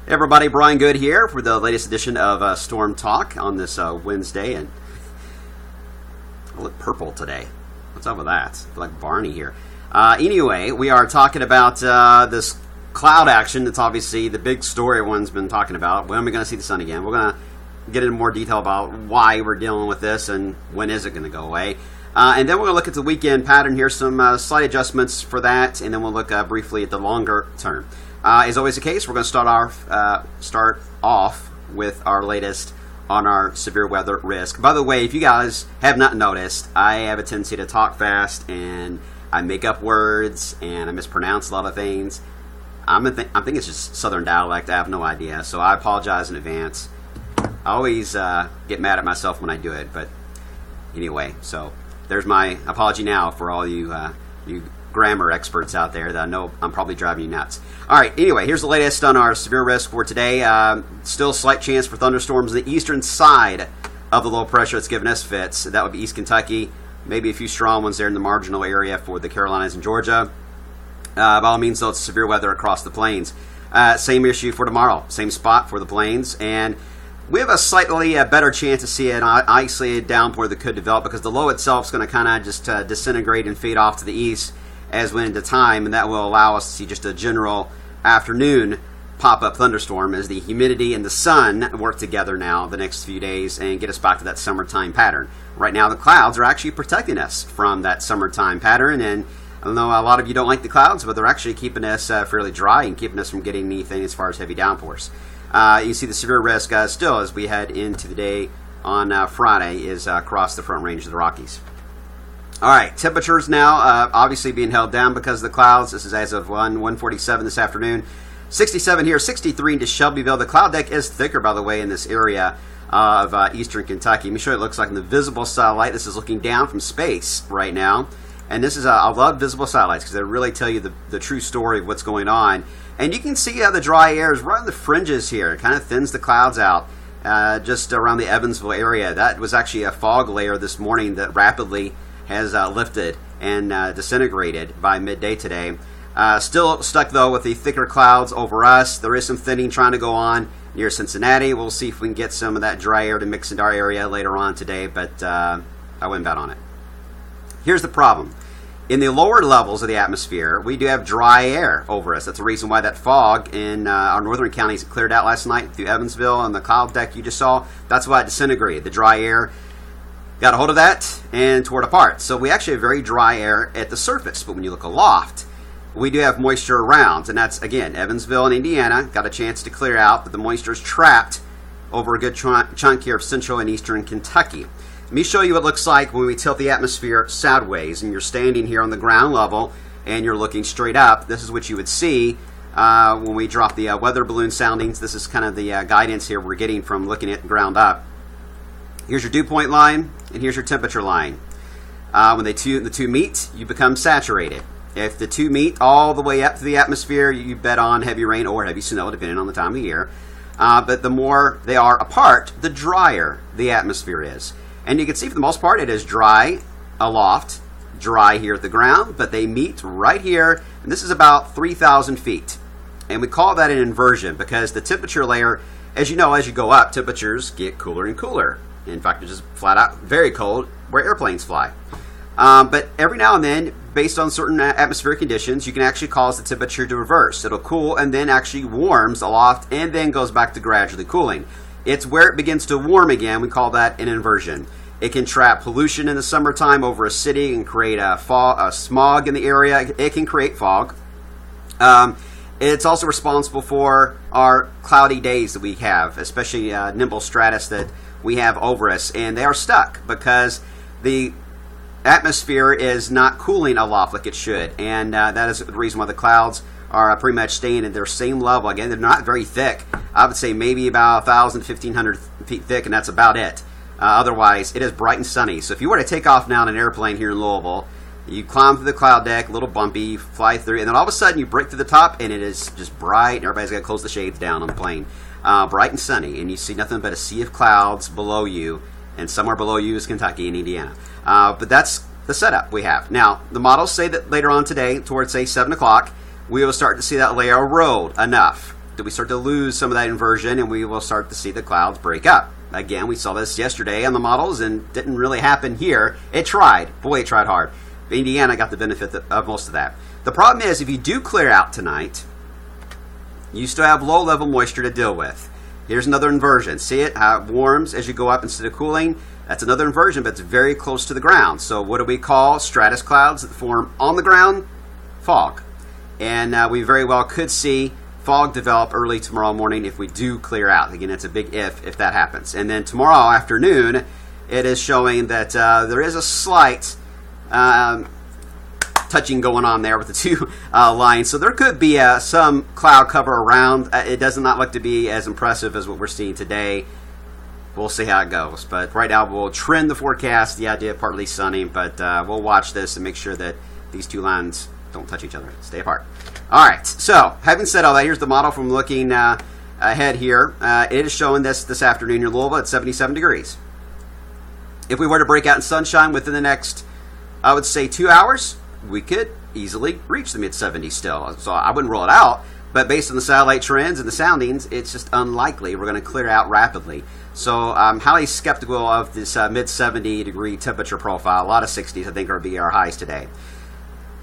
Hey everybody, Brian Good here for the latest edition of Storm Talk on this Wednesday, and I look purple today. What's up with that? I feel like Barney here. Anyway, we are talking about this cloud action. That's obviously the big story everyone's been talking about. When are we going to see the sun again? We're going to get into more detail about why we're dealing with this and when is it going to go away. And then we're going to look at the weekend pattern here, some slight adjustments for that, and then we'll look briefly at the longer term. As always the case, we're going to start off with our latest on our severe weather risk. By the way, if you guys have not noticed, I have a tendency to talk fast and I make up words and I mispronounce a lot of things. I think it's just Southern dialect. I have no idea, so I apologize in advance. I always get mad at myself when I do it, but anyway, so there's my apology now for all you grammar experts out there that I know I'm probably driving you nuts. All right, anyway, here's the latest on our severe risk for today. Still slight chance for thunderstorms on the eastern side of the low pressure that's giving us fits. That would be East Kentucky, maybe a few strong ones there in the marginal area for the Carolinas and Georgia. By all means, though, it's severe weather across the plains. Same issue for tomorrow, same spot for the plains, and we have a slightly better chance to see an isolated downpour that could develop because the low itself is going to kind of just disintegrate and fade off to the east as we end into time, and that will allow us to see just a general afternoon pop-up thunderstorm as the humidity and the sun work together now the next few days and get us back to that summertime pattern. Right now the clouds are actually protecting us from that summertime pattern, and I know a lot of you don't like the clouds, but they're actually keeping us fairly dry and keeping us from getting anything as far as heavy downpours. You see the severe risk still as we head into the day on Friday is across the Front Range of the Rockies. All right, temperatures now obviously being held down because of the clouds. This is as of 1:47 this afternoon. 67 here, 63 into Shelbyville. The cloud deck is thicker, by the way, in this area of eastern Kentucky. Let me show you what it looks like in the visible satellite. This is looking down from space right now. And this is, I love visible satellites because they really tell you the true story of what's going on. And you can see how the dry air is right on the fringes here. It kind of thins the clouds out just around the Evansville area. That was actually a fog layer this morning that rapidly has lifted and disintegrated by midday today. Still stuck, though, with the thicker clouds over us. There is some thinning trying to go on near Cincinnati. We'll see if we can get some of that dry air to mix into our area later on today, but I wouldn't bet on it. Here's the problem. In the lower levels of the atmosphere, we do have dry air over us. That's the reason why that fog in our northern counties cleared out last night through Evansville and the cloud deck you just saw. That's why it disintegrated. The dry air got a hold of that and tore it apart. So we actually have very dry air at the surface, but when you look aloft, we do have moisture around, and that's, again, Evansville and Indiana got a chance to clear out, but the moisture is trapped over a good chunk here of central and eastern Kentucky. Let me show you what it looks like when we tilt the atmosphere sideways, and you're standing here on the ground level and you're looking straight up. This is what you would see when we drop the weather balloon soundings. This is kind of the guidance here we're getting from looking at the ground up. Here's your dew point line, and here's your temperature line. When the two meet, you become saturated. If the two meet all the way up to the atmosphere, you bet on heavy rain or heavy snow, depending on the time of year. But the more they are apart, the drier the atmosphere is. And you can see for the most part it is dry aloft, dry here at the ground, but they meet right here, and this is about 3,000 feet. And we call that an inversion because the temperature layer, as you know, as you go up, temperatures get cooler and cooler. In fact, it's just flat out very cold where airplanes fly. But every now and then, based on certain atmospheric conditions, you can actually cause the temperature to reverse. It'll cool and then actually warms aloft and then goes back to gradually cooling. It's where it begins to warm again. We call that an inversion. It can trap pollution in the summertime over a city and create a smog in the area. It can create fog. It's also responsible for our cloudy days that we have, especially nimble stratus that we have over us. And they are stuck because the atmosphere is not cooling aloft like it should. And that is the reason why the clouds are pretty much staying at their same level. Again, they're not very thick. I would say maybe about 1,000, 1,500 feet thick, and that's about it. Otherwise, it is bright and sunny. So if you were to take off now in an airplane here in Louisville, you climb through the cloud deck, a little bumpy, fly through, and then all of a sudden you break through the top, and it is just bright, and everybody's got to close the shades down on the plane. Bright and sunny, and you see nothing but a sea of clouds below you, and somewhere below you is Kentucky and Indiana. But that's the setup we have. Now, the models say that later on today, towards, say, 7 o'clock, we will start to see that layer erode enough do we start to lose some of that inversion and we will start to see the clouds break up. Again, we saw this yesterday on the models and didn't really happen here. It tried. Boy, it tried hard. Indiana got the benefit of most of that. The problem is, if you do clear out tonight, you still have low-level moisture to deal with. Here's another inversion. See it? How it warms as you go up instead of cooling? That's another inversion, but it's very close to the ground. So what do we call stratus clouds that form on the ground? Fog. And we very well could see fog develop early tomorrow morning if we do clear out. Again, it's a big if that happens. And then tomorrow afternoon, it is showing that there is a slight touching going on there with the two lines. So there could be some cloud cover around. It does not look to be as impressive as what we're seeing today. We'll see how it goes. But right now, we'll trend the forecast, the idea of partly sunny. But we'll watch this and make sure that these two lines don't touch each other. Stay apart. All right. So having said all that, here's the model from looking ahead here. It is showing this afternoon in Louisville at 77 degrees. If we were to break out in sunshine within the next, I would say, 2 hours, we could easily reach the mid-70s still. So I wouldn't rule it out. But based on the satellite trends and the soundings, it's just unlikely we're going to clear out rapidly. So I'm highly skeptical of this mid-70 degree temperature profile. A lot of 60s, I think, are going to be our highs today.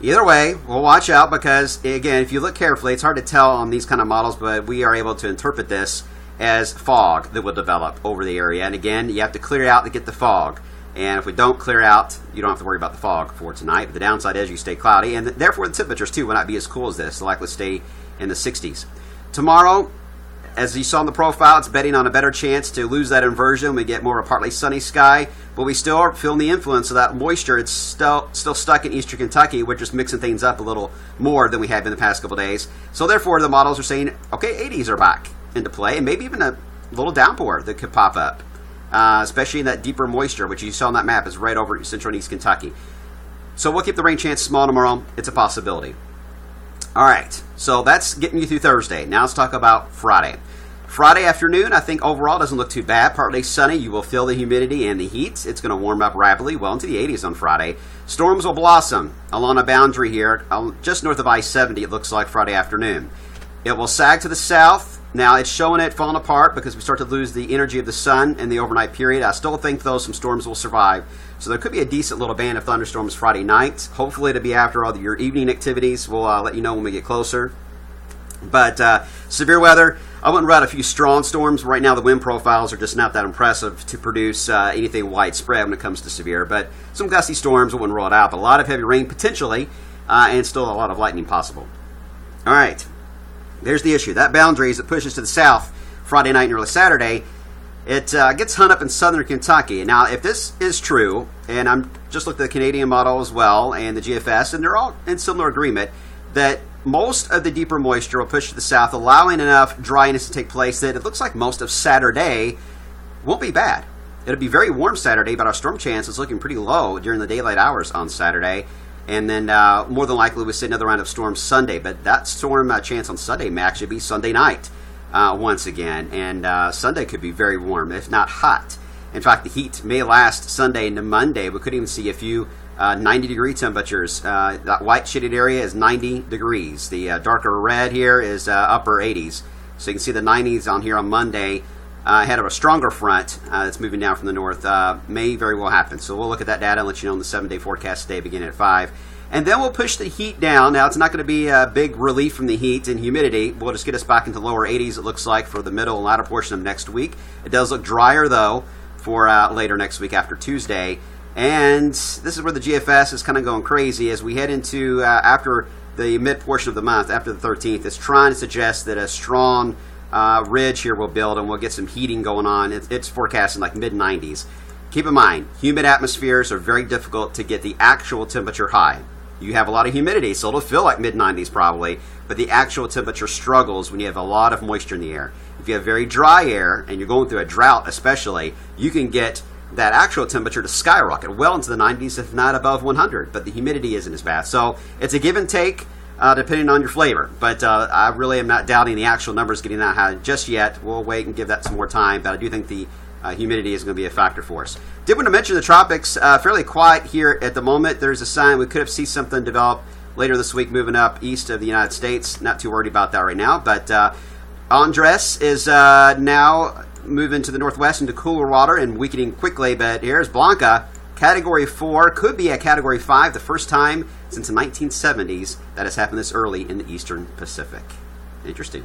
Either way, we'll watch out because, again, if you look carefully, it's hard to tell on these kind of models, but we are able to interpret this as fog that will develop over the area. And again, you have to clear out to get the fog. And if we don't clear out, you don't have to worry about the fog for tonight. But the downside is you stay cloudy, and therefore the temperatures, too, will not be as cool as this. They'll likely stay in the 60s. Tomorrow, as you saw in the profile, it's betting on a better chance to lose that inversion. We get more of a partly sunny sky, but we still are feeling the influence of that moisture. It's still stuck in eastern Kentucky. We're just mixing things up a little more than we have in the past couple days. So therefore, the models are saying, okay, 80s are back into play, and maybe even a little downpour that could pop up, especially in that deeper moisture, which you saw on that map is right over central and east Kentucky. So we'll keep the rain chance small tomorrow. It's a possibility. All right, so that's getting you through Thursday. Now let's talk about Friday. Friday afternoon, I think overall doesn't look too bad. Partly sunny. You will feel the humidity and the heat. It's going to warm up rapidly, well into the 80s on Friday. Storms will blossom along a boundary here, just north of I-70, it looks like Friday afternoon. It will sag to the south. Now, it's showing it falling apart because we start to lose the energy of the sun in the overnight period. I still think, though, some storms will survive. So there could be a decent little band of thunderstorms Friday night. Hopefully, it'll be after all your evening activities. We'll let you know when we get closer. But severe weather, I wouldn't run a few strong storms. Right now, the wind profiles are just not that impressive to produce anything widespread when it comes to severe. But some gusty storms, I wouldn't rule it out. But a lot of heavy rain potentially, and still a lot of lightning possible. All right. There's the issue. That boundary, as it pushes to the south Friday night and early Saturday, it gets hung up in southern Kentucky. Now, if this is true, and I'm just looked at the Canadian model as well and the GFS, and they're all in similar agreement, that most of the deeper moisture will push to the south, allowing enough dryness to take place that it looks like most of Saturday won't be bad. It'll be very warm Saturday, but our storm chance is looking pretty low during the daylight hours on Saturday. And then more than likely we'll see another round of storms Sunday. But that storm chance on Sunday may actually be Sunday night once again. And Sunday could be very warm, if not hot. In fact, the heat may last Sunday into Monday. We could even see a few 90-degree temperatures. That white shaded area is 90 degrees. The darker red here is upper 80s. So you can see the 90s on here on Monday. Ahead of a stronger front that's moving down from the north may very well happen. So we'll look at that data and let you know in the 7-day forecast today beginning at 5. And then we'll push the heat down. Now, it's not going to be a big relief from the heat and humidity. We'll just get us back into lower 80s, it looks like, for the middle and latter portion of next week. It does look drier, though, for later next week after Tuesday. And this is where the GFS is kind of going crazy as we head into after the mid portion of the month, after the 13th. It's trying to suggest that a strong ridge here will build and we'll get some heating going on. It's forecasting like mid-90s. Keep in mind, humid atmospheres are very difficult to get the actual temperature high. You have a lot of humidity, so it'll feel like mid-90s probably, but the actual temperature struggles when you have a lot of moisture in the air. If you have very dry air, and you're going through a drought especially, you can get that actual temperature to skyrocket well into the 90s, if not above 100, but the humidity isn't as bad. So it's a give and take. Depending on your flavor. But I really am not doubting the actual numbers getting that high just yet. We'll wait and give that some more time, but I do think the humidity is going to be a factor for us. Did want to mention the tropics, fairly quiet here at the moment. There's a sign we could have seen something develop later this week moving up east of the United States. Not too worried about that right now, but Andres is now moving to the northwest into cooler water and weakening quickly, but here's Blanca, Category 4, could be a Category 5, the first time since the 1970s that has happened this early in the eastern Pacific. Interesting.